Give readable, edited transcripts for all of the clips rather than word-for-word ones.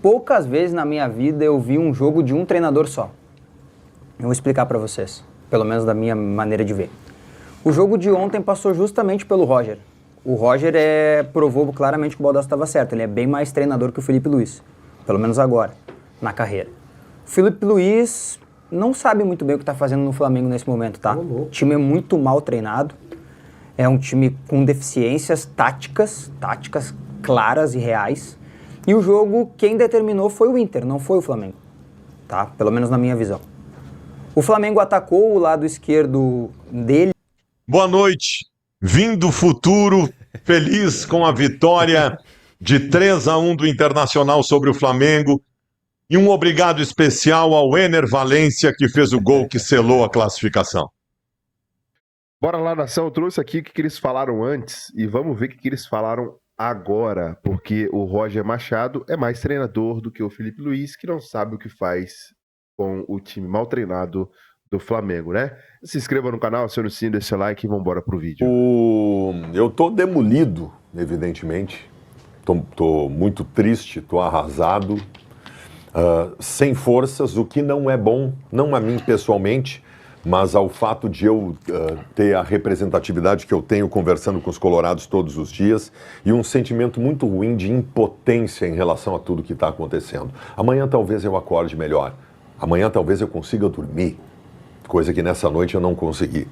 poucas vezes na minha vida eu vi um jogo de um treinador só. Eu vou explicar para vocês, pelo menos da minha maneira de ver. O jogo de ontem passou justamente pelo Roger. O Roger provou claramente que o Baldassi estava certo. Ele é bem mais treinador que o Felipe Luiz, pelo menos agora, na carreira. O Felipe Luiz não sabe muito bem o que está fazendo no Flamengo nesse momento, tá? O time é muito mal treinado. É um time com deficiências táticas claras e reais. E o jogo, quem determinou foi o Inter, não foi o Flamengo, tá? Pelo menos na minha visão. O Flamengo atacou o lado esquerdo dele. Boa noite, vim do futuro, feliz com a vitória de 3-1 do Internacional sobre o Flamengo. E um obrigado especial ao Ener Valencia, que fez o gol que selou a classificação. Bora lá, nação. Eu trouxe aqui o que eles falaram antes e vamos ver o que eles falaram agora, porque o Roger Machado é mais treinador do que o Felipe Luiz, que não sabe o que faz com o time mal treinado do Flamengo, né? Se inscreva no canal, acione o sininho, deixa o like e vambora pro vídeo. Eu tô demolido, evidentemente. Tô muito triste, tô arrasado, sem forças, o que não é bom, não a mim pessoalmente, mas ao fato de eu ter a representatividade que eu tenho conversando com os colorados todos os dias e um sentimento muito ruim de impotência em relação a tudo que está acontecendo. Amanhã talvez eu acorde melhor, amanhã talvez eu consiga dormir, coisa que nessa noite eu não consegui.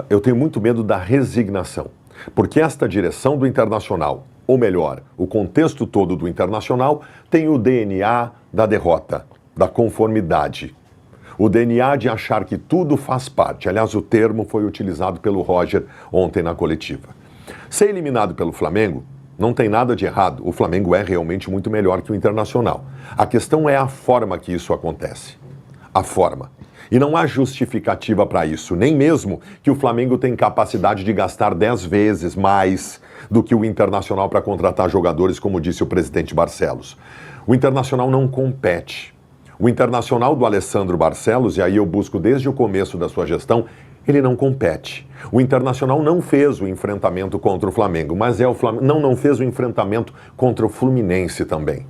Eu tenho muito medo da resignação, porque esta direção do Internacional, ou melhor, o contexto todo do Internacional, tem o DNA da derrota, da conformidade. O DNA de achar que tudo faz parte. Aliás, o termo foi utilizado pelo Roger ontem na coletiva. Ser eliminado pelo Flamengo não tem nada de errado. O Flamengo é realmente muito melhor que o Internacional. A questão é a forma que isso acontece. A forma. E não há justificativa para isso. Nem mesmo que o Flamengo tem capacidade de gastar 10 vezes mais do que o Internacional para contratar jogadores, como disse o presidente Barcelos. O Internacional não compete. O Internacional do Alessandro Barcelos, e aí eu busco desde o começo da sua gestão, ele não compete. O Internacional não fez o enfrentamento contra o Flamengo, mas o Flamengo não fez o enfrentamento contra o Fluminense também.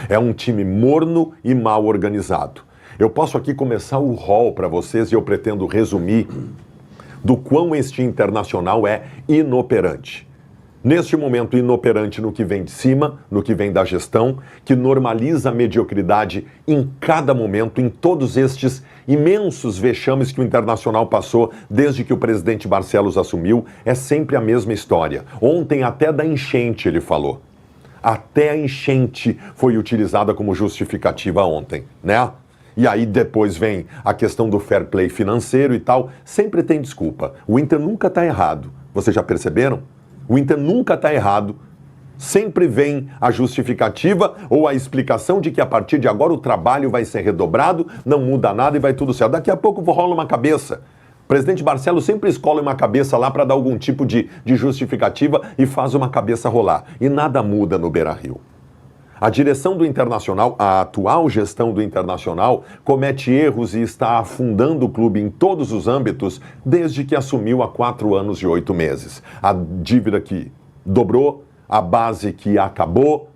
É um time morno e mal organizado. Eu posso aqui começar o rol para vocês e eu pretendo resumir do quão este Internacional é inoperante. Neste momento, inoperante no que vem de cima, no que vem da gestão, que normaliza a mediocridade em cada momento, em todos estes imensos vexames que o Internacional passou desde que o presidente Barcelos assumiu, é sempre a mesma história. Ontem até da enchente ele falou. Até a enchente foi utilizada como justificativa ontem, né? E aí depois vem a questão do fair play financeiro e tal. Sempre tem desculpa. O Inter nunca está errado. Vocês já perceberam? O Inter nunca está errado. Sempre vem a justificativa ou a explicação de que a partir de agora o trabalho vai ser redobrado, não muda nada e vai tudo certo. Daqui a pouco rola uma cabeça. O presidente Barcelos sempre escolhe uma cabeça lá para dar algum tipo de justificativa e faz uma cabeça rolar. E nada muda no Beira-Rio. A direção do Internacional, a atual gestão do Internacional, comete erros e está afundando o clube em todos os âmbitos desde que assumiu há 4 anos e 8 meses. A dívida que dobrou, a base que acabou,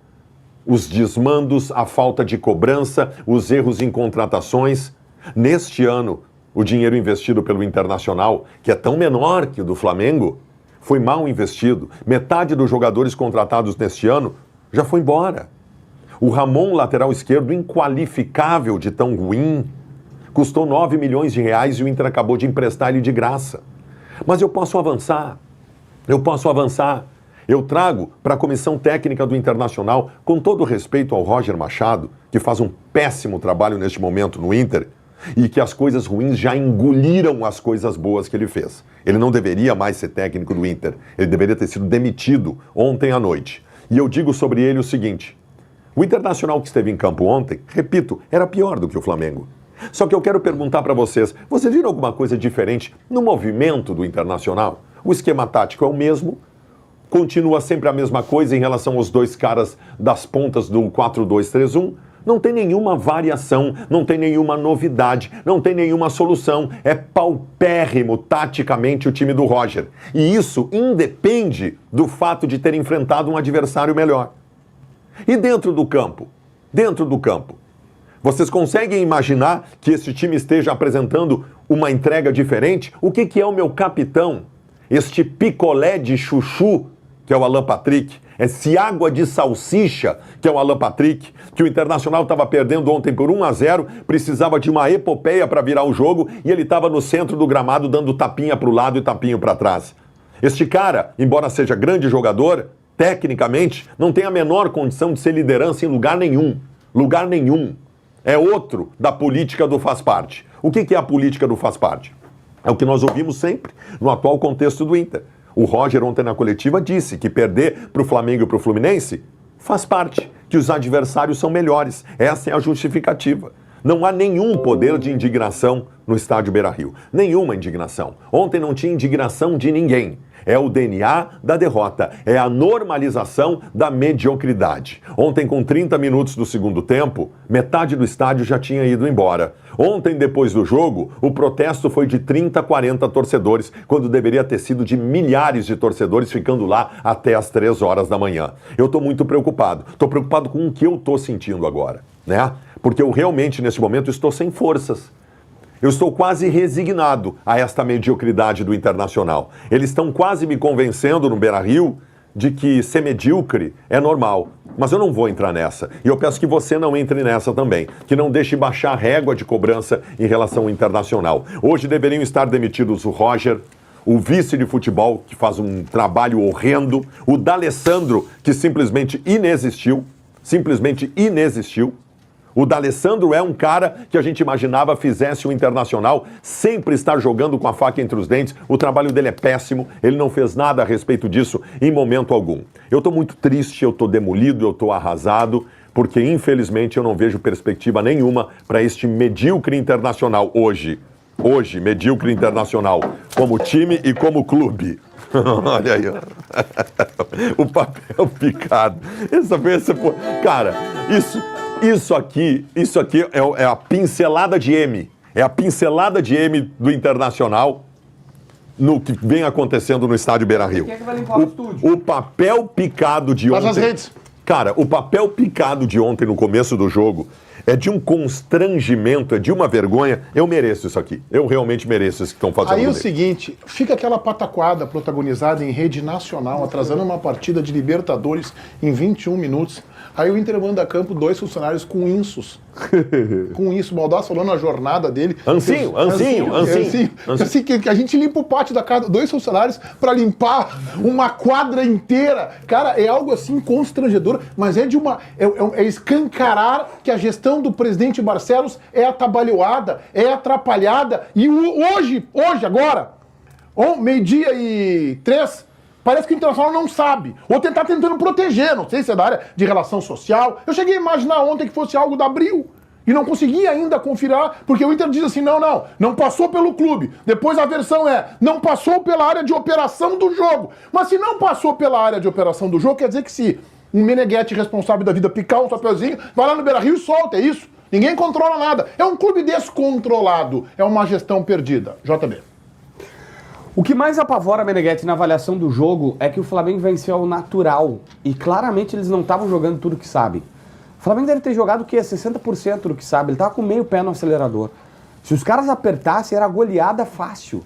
os desmandos, a falta de cobrança, os erros em contratações. Neste ano, o dinheiro investido pelo Internacional, que é tão menor que o do Flamengo, foi mal investido. Metade dos jogadores contratados neste ano já foi embora. O Ramon, lateral esquerdo, inqualificável de tão ruim, custou 9 milhões de reais e o Inter acabou de emprestar ele de graça. Mas eu posso avançar. Eu trago para a comissão técnica do Internacional, com todo respeito ao Roger Machado, que faz um péssimo trabalho neste momento no Inter, e que as coisas ruins já engoliram as coisas boas que ele fez. Ele não deveria mais ser técnico do Inter. Ele deveria ter sido demitido ontem à noite. E eu digo sobre ele o seguinte: o Internacional que esteve em campo ontem, repito, era pior do que o Flamengo. Só que eu quero perguntar para vocês viram alguma coisa diferente no movimento do Internacional? O esquema tático é o mesmo, continua sempre a mesma coisa em relação aos dois caras das pontas do 4-2-3-1, não tem nenhuma variação, não tem nenhuma novidade, não tem nenhuma solução, é paupérrimo taticamente o time do Roger. E isso independe do fato de ter enfrentado um adversário melhor. E dentro do campo? Dentro do campo. Vocês conseguem imaginar que esse time esteja apresentando uma entrega diferente? O que é o meu capitão? Este picolé de chuchu, que é o Alan Patrick, esse água de salsicha, que é o Alan Patrick, que o Internacional estava perdendo ontem por 1-0, precisava de uma epopeia para virar o jogo e ele estava no centro do gramado dando tapinha para o lado e tapinha para trás. Este cara, embora seja grande jogador, tecnicamente, não tem a menor condição de ser liderança em lugar nenhum. Lugar nenhum. É outro da política do faz parte. O que é a política do faz parte? É o que nós ouvimos sempre no atual contexto do Inter. O Roger ontem na coletiva disse que perder para o Flamengo e para o Fluminense faz parte, que os adversários são melhores. Essa é a justificativa. Não há nenhum poder de indignação no estádio Beira-Rio. Nenhuma indignação. Ontem não tinha indignação de ninguém. É o DNA da derrota. É a normalização da mediocridade. Ontem, com 30 minutos do segundo tempo, metade do estádio já tinha ido embora. Ontem, depois do jogo, o protesto foi de 30, 40 torcedores, quando deveria ter sido de milhares de torcedores ficando lá até as 3 horas da manhã. Eu estou muito preocupado. Estou preocupado com o que eu estou sentindo agora, né? Porque eu realmente, nesse momento, estou sem forças. Eu estou quase resignado a esta mediocridade do Internacional. Eles estão quase me convencendo no Beira-Rio de que ser medíocre é normal. Mas eu não vou entrar nessa. E eu peço que você não entre nessa também. Que não deixe baixar a régua de cobrança em relação ao Internacional. Hoje deveriam estar demitidos o Roger, o vice de futebol, que faz um trabalho horrendo, o D'Alessandro, que simplesmente inexistiu. O D'Alessandro é um cara que a gente imaginava fizesse o Internacional sempre estar jogando com a faca entre os dentes. O trabalho dele é péssimo, ele não fez nada a respeito disso em momento algum. Eu estou muito triste, eu estou demolido, eu estou arrasado, porque infelizmente eu não vejo perspectiva nenhuma para este medíocre Internacional hoje. Hoje, medíocre Internacional, como time e como clube. Olha aí, ó. O papel picado. Cara, Isso aqui é a pincelada de M. É a pincelada de M do Internacional no que vem acontecendo no estádio Beira-Rio. Quem é que vai limpar o estúdio? O papel picado de ontem... Faz as redes. Cara, o papel picado de ontem no começo do jogo é de um constrangimento, é de uma vergonha. Eu mereço isso aqui. Eu realmente mereço isso que estão fazendo. Aí comigo. o seguinte, fica aquela pataquada protagonizada em rede nacional, atrasando uma partida de Libertadores em 21 minutos. Aí o Inter manda a campo 2 funcionários com insos. Com isso, o Baldassi falou na jornada dele. Ancinho. Assim, que a gente limpa o pátio da casa, 2 funcionários para limpar uma quadra inteira. Cara, é algo assim constrangedor, mas é escancarar que a gestão do presidente Barcelos é atabalhoada, é atrapalhada. E hoje, agora, 12:03, parece que o Internacional não sabe. Ou tá tentando proteger, não sei se é da área de relação social. Eu cheguei a imaginar ontem que fosse algo da Abril. E não consegui ainda conferir, porque o Inter diz assim, não passou pelo clube. Depois a versão não passou pela área de operação do jogo. Mas se não passou pela área de operação do jogo, quer dizer que se um Meneghetti responsável da vida picar um papelzinho, vai lá no Beira-Rio e solta, é isso? Ninguém controla nada. É um clube descontrolado. É uma gestão perdida. JB. O que mais apavora, Meneghetti, na avaliação do jogo é que o Flamengo venceu ao natural. E claramente eles não estavam jogando tudo que sabem. O Flamengo deve ter jogado o quê? 60% do que sabe. Ele estava com meio pé no acelerador. Se os caras apertassem, era goleada fácil.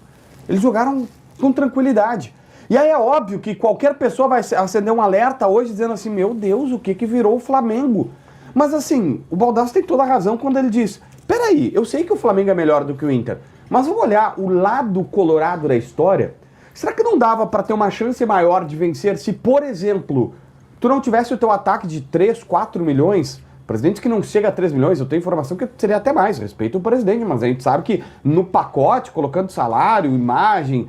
Eles jogaram com tranquilidade. E aí é óbvio que qualquer pessoa vai acender um alerta hoje dizendo assim, meu Deus, o que virou o Flamengo? Mas assim, o Baldassi tem toda a razão quando ele diz, peraí, eu sei que o Flamengo é melhor do que o Inter, mas vamos olhar o lado colorado da história. Será que não dava para ter uma chance maior de vencer se, por exemplo, tu não tivesse o teu ataque de 3, 4 milhões? Presidente que não chega a 3 milhões, eu tenho informação que seria até mais, respeito o presidente, mas a gente sabe que no pacote, colocando salário, imagem,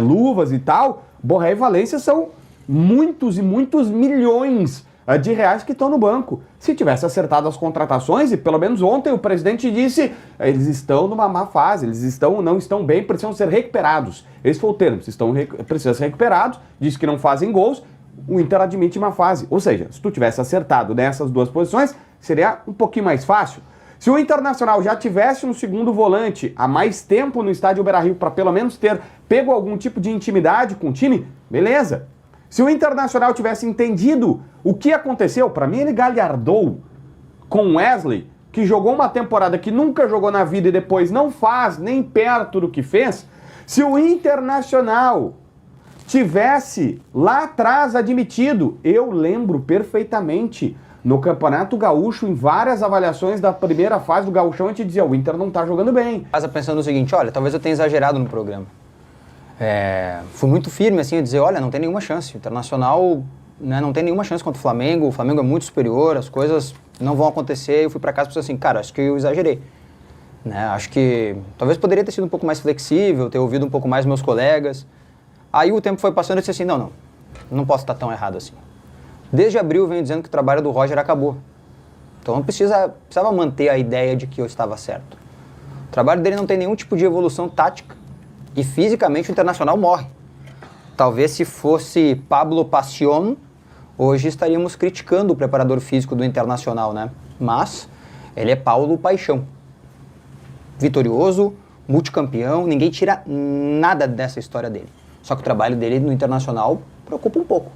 luvas e tal, Borré e Valência são muitos e muitos milhões de reais que estão no banco. Se tivesse acertado as contratações, e pelo menos ontem o presidente disse, eles estão numa má fase, não estão bem, precisam ser recuperados. Esse foi o termo, precisam ser recuperados, disse que não fazem gols, o Inter admite uma fase. Ou seja, se tu tivesse acertado nessas duas posições, seria um pouquinho mais fácil. Se o Internacional já tivesse um segundo volante há mais tempo no estádio Beira-Rio para pelo menos ter pego algum tipo de intimidade com o time, beleza. Se o Internacional tivesse entendido o que aconteceu, para mim ele galhardou com o Wesley, que jogou uma temporada que nunca jogou na vida e depois não faz nem perto do que fez. Se o Internacional tivesse lá atrás admitido, eu lembro perfeitamente, no Campeonato Gaúcho, em várias avaliações da primeira fase do Gaúchão, a gente dizia, o Inter não tá jogando bem. Casa pensando o seguinte, olha, talvez eu tenha exagerado no programa. Fui muito firme assim a dizer, olha, não tem nenhuma chance. O Internacional, né, não tem nenhuma chance contra o Flamengo é muito superior, as coisas não vão acontecer. Eu fui pra casa e pensei assim, cara, acho que eu exagerei. Né? Acho que talvez poderia ter sido um pouco mais flexível, ter ouvido um pouco mais meus colegas. Aí o tempo foi passando e eu disse assim, não posso estar tão errado assim. Desde abril eu venho dizendo que o trabalho do Roger acabou. Então não precisava manter a ideia de que eu estava certo. O trabalho dele não tem nenhum tipo de evolução tática. E fisicamente o Internacional morre. Talvez se fosse Pablo Passion, hoje estaríamos criticando o preparador físico do Internacional, né? Mas ele é Paulo Paixão. Vitorioso, multicampeão, ninguém tira nada dessa história dele. Só que o trabalho dele no Internacional preocupa um pouco.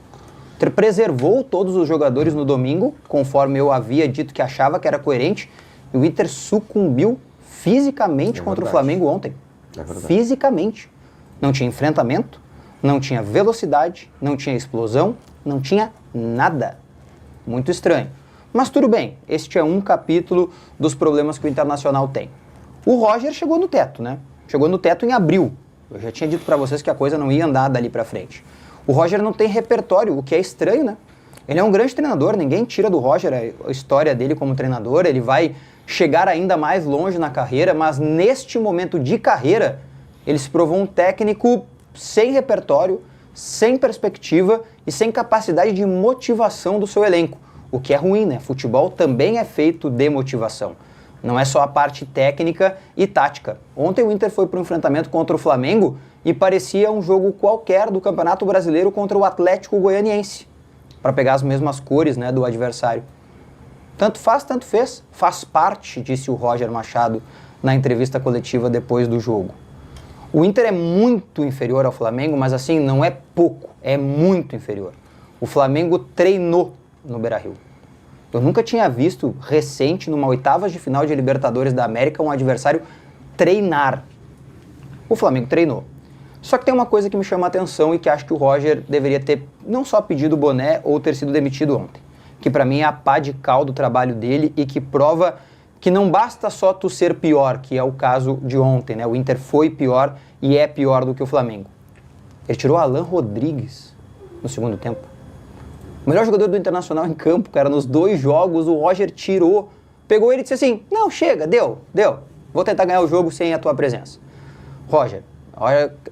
Ele preservou todos os jogadores no domingo, conforme eu havia dito que achava que era coerente, e o Inter sucumbiu fisicamente contra o Flamengo ontem. Fisicamente. Não tinha enfrentamento, não tinha velocidade, não tinha explosão, não tinha nada. Muito estranho. Mas tudo bem, este é um capítulo dos problemas que o Internacional tem. O Roger chegou no teto, né? Chegou no teto em abril. Eu já tinha dito pra vocês que a coisa não ia andar dali pra frente. O Roger não tem repertório, o que é estranho, né? Ele é um grande treinador, ninguém tira do Roger a história dele como treinador, ele vai chegar ainda mais longe na carreira, mas neste momento de carreira, ele se provou um técnico sem repertório, sem perspectiva e sem capacidade de motivação do seu elenco. O que é ruim, né? Futebol também é feito de motivação. Não é só a parte técnica e tática. Ontem o Inter foi para o enfrentamento contra o Flamengo e parecia um jogo qualquer do Campeonato Brasileiro contra o Atlético Goianiense, para pegar as mesmas cores, né, do adversário. Tanto faz, tanto fez. Faz parte, disse o Roger Machado na entrevista coletiva depois do jogo. O Inter é muito inferior ao Flamengo, mas assim, não é pouco, é muito inferior. O Flamengo treinou no Beira-Rio. Eu nunca tinha visto, recente, numa oitavas de final de Libertadores da América, um adversário treinar. O Flamengo treinou. Só que tem uma coisa que me chama a atenção e que acho que o Roger deveria ter não só pedido o boné ou ter sido demitido ontem. Que pra mim é a pá de cal do trabalho dele e que prova que não basta só tu ser pior, que é o caso de ontem, né? O Inter foi pior e é pior do que o Flamengo. Ele tirou Alan Rodrigues no segundo tempo. O melhor jogador do Internacional em campo, cara, nos 2 jogos, o Roger tirou, pegou ele e disse assim, não, chega, deu, vou tentar ganhar o jogo sem a tua presença. Roger,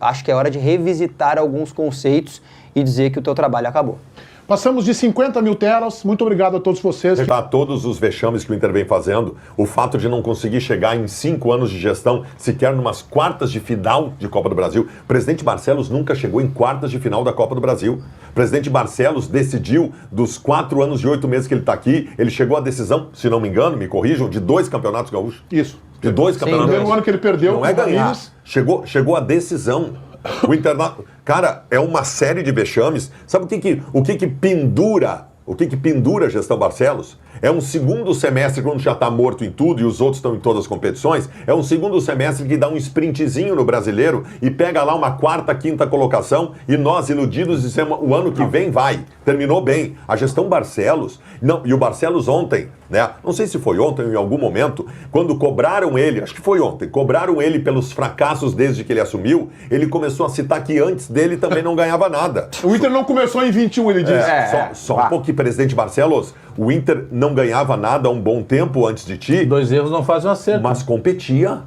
acho que é hora de revisitar alguns conceitos e dizer que o teu trabalho acabou. Passamos de 50 mil telas. Muito obrigado a todos vocês. Todos os vexames que o Inter vem fazendo, o fato de não conseguir chegar em 5 anos de gestão, sequer numas quartas de final de Copa do Brasil. O presidente Barcelos nunca chegou em quartas de final da Copa do Brasil. O presidente Barcelos decidiu, dos 4 anos e 8 meses que ele está aqui, ele chegou à decisão, se não me engano, me corrijam, de 2 campeonatos gaúchos. Isso. De 2 campeonatos gaúchos. No ano que ele perdeu. Não é ganhar. Chegou à decisão. O Internacional, cara, é uma série de vexames. Sabe o que pendura? O que pendura a gestão Barcelos? É um segundo semestre quando já está morto em tudo e os outros estão em todas as competições. É um segundo semestre que dá um sprintzinho no brasileiro e pega lá uma 4ª, 5ª colocação e nós, iludidos, dizemos o ano que vem vai. Terminou bem. A gestão Barcelos... Não, e o Barcelos ontem, né? Não sei se foi ontem ou em algum momento, quando cobraram ele, acho que foi ontem, cobraram ele pelos fracassos desde que ele assumiu, ele começou a citar que antes dele também não ganhava nada. O Inter não começou em 21, ele disse. Só um pouquinho, presidente Barcelos, o Inter não ganhava nada há um bom tempo antes de ti. 2 erros não fazem um acerto. Mas competia,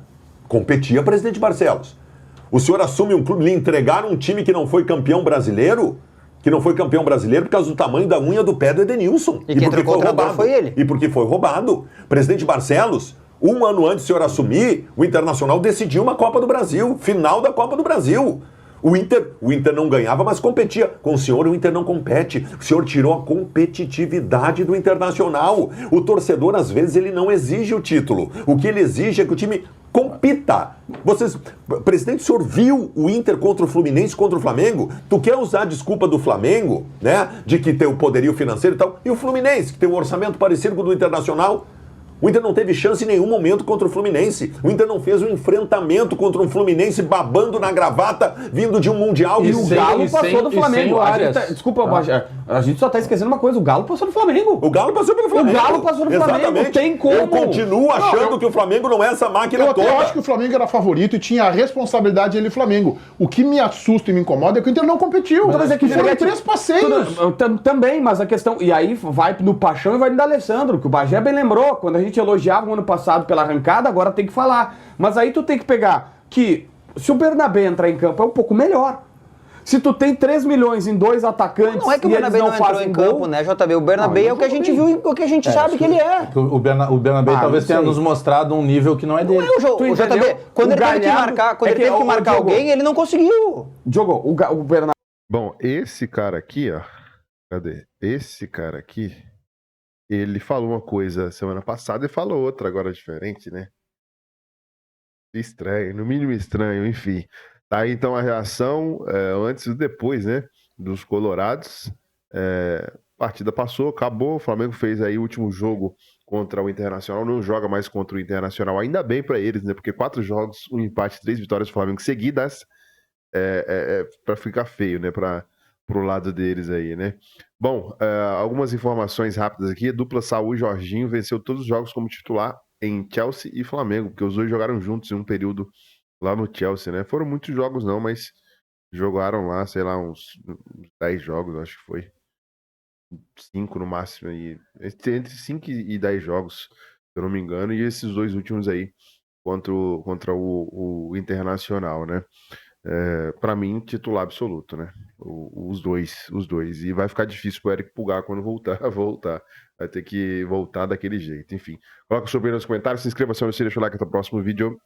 presidente Barcelos. O senhor assume um clube, lhe entregaram um time que não foi campeão brasileiro, por causa do tamanho da unha do pé do Edenilson. E quem trocou o treinador foi ele. E porque foi roubado. Presidente Barcelos, 1 ano antes do senhor assumir, o Internacional decidiu uma Copa do Brasil, final da Copa do Brasil. O Inter não ganhava, mas competia. Com o senhor, o Inter não compete. O senhor tirou a competitividade do Internacional. O torcedor, às vezes, ele não exige o título. O que ele exige é que o time compita. Presidente, o senhor viu o Inter contra o Fluminense, contra o Flamengo? Tu quer usar a desculpa do Flamengo, né? De que tem o poderio financeiro e tal. E o Fluminense, que tem um orçamento parecido com o do Internacional? O Inter não teve chance em nenhum momento contra o Fluminense. O Inter não fez um enfrentamento contra um Fluminense babando na gravata, vindo de um Mundial. E o Galo passou do Flamengo. Desculpa, a gente só tá esquecendo uma coisa. O Galo passou do Flamengo. O Galo passou pelo Flamengo. O Galo passou do Flamengo. Exatamente. Tem como. Eu continuo achando que o Flamengo não é essa máquina toda. Eu acho que o Flamengo era favorito e tinha a responsabilidade dele, Flamengo. O que me assusta e me incomoda é que o Inter não competiu. Mas é que foram 3 passeios. Também, mas a questão... E aí vai no Paixão e vai no D'Alessandro, que o Bagé bem lembrou. Quando a gente elogiava o ano passado pela arrancada, agora tem que falar. Mas aí tu tem que pegar que se o Bernabé entrar em campo é um pouco melhor. Se tu tem 3 milhões em 2 atacantes Não é que o e eles Bernabé não entrou fazem em gol, campo, né, JB? O Bernabé é o que a gente viu e o que a gente sabe que ele é. O Bernabé talvez não tenha sei. nos mostrado um nível que não é dele. Não é o JB. Quando ele teve que marcar, Diogo, alguém, ele não conseguiu. Diogo, o Bernabé... Bom, esse cara aqui, ó. Cadê? Esse cara aqui, ele falou uma coisa semana passada e falou outra agora diferente, né? Estranho, no mínimo estranho, enfim. Tá aí então a reação antes e depois, né? Dos Colorados. A partida passou, acabou. O Flamengo fez aí o último jogo contra o Internacional. Não joga mais contra o Internacional. Ainda bem pra eles, né? Porque 4 jogos, 1 empate, 3 vitórias do Flamengo seguidas. Pra ficar feio, né? Pro lado deles aí, né? Bom, algumas informações rápidas aqui. A dupla Saúl e Jorginho venceu todos os jogos como titular em Chelsea e Flamengo, porque os dois jogaram juntos em um período lá no Chelsea, né? Foram muitos jogos não, mas jogaram lá, sei lá, uns 10 jogos, acho que foi. 5 no máximo aí. Entre 5 e 10 jogos, se eu não me engano, e esses 2 últimos aí contra o Internacional, né? Pra mim, titular absoluto, né? Os dois. E vai ficar difícil pro Eric Pulgar quando voltar. Vai ter que voltar daquele jeito. Enfim, coloca o seu opinião nos comentários, se inscreva se não deixa o like até o próximo vídeo.